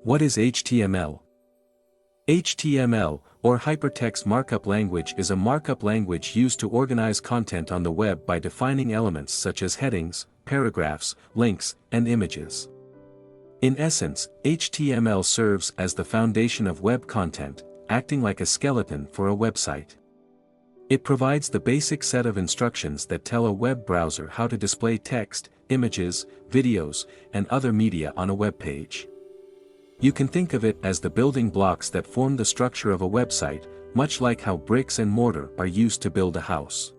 What is HTML? HTML, or Hypertext Markup Language, is a markup language used to organize content on the web by defining elements such as headings, paragraphs, links, and images. In essence, HTML serves as the foundation of web content, acting like a skeleton for a website. It provides the basic set of instructions that tell a web browser how to display text, images, videos, and other media on a web page. You can think of it as the building blocks that form the structure of a website, much like how bricks and mortar are used to build a house.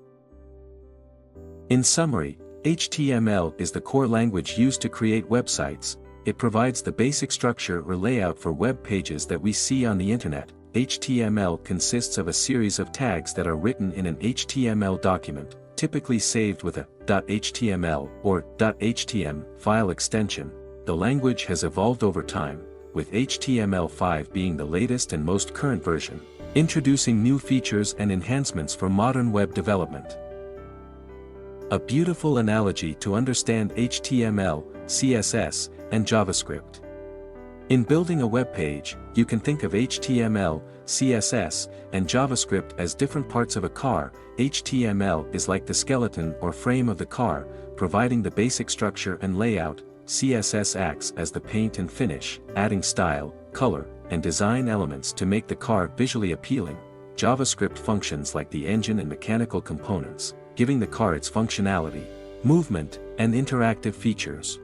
In summary, HTML is the core language used to create websites. It provides the basic structure or layout for web pages that we see on the internet. HTML consists of a series of tags that are written in an HTML document, typically saved with a .html or .htm file extension. The language has evolved over time, with HTML5 being the latest and most current version, introducing new features and enhancements for modern web development. A beautiful analogy to understand HTML, CSS, and JavaScript. In building a web page, you can think of HTML, CSS, and JavaScript as different parts of a car. HTML is like the skeleton or frame of the car, providing the basic structure and layout. CSS acts as the paint and finish, adding style, color, and design elements to make the car visually appealing. JavaScript functions like the engine and mechanical components, giving the car its functionality, movement, and interactive features.